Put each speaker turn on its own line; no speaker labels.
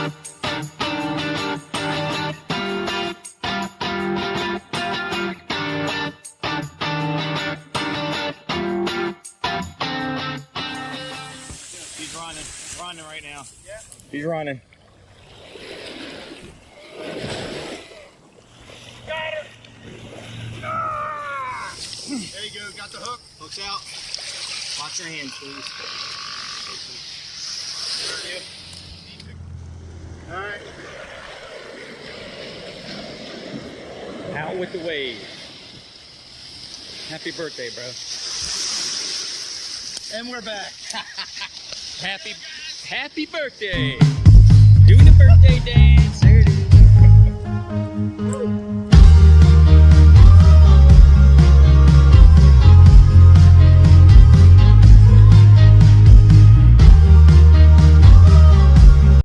He's running right now.
Yeah.
He's running.
Got her. Ah! There you go. Got the hook.
Hook's out. Watch your hands, please.
All right.
Out with the wave. Happy birthday, bro.
And we're back.
Happy birthday. Doing the birthday dance.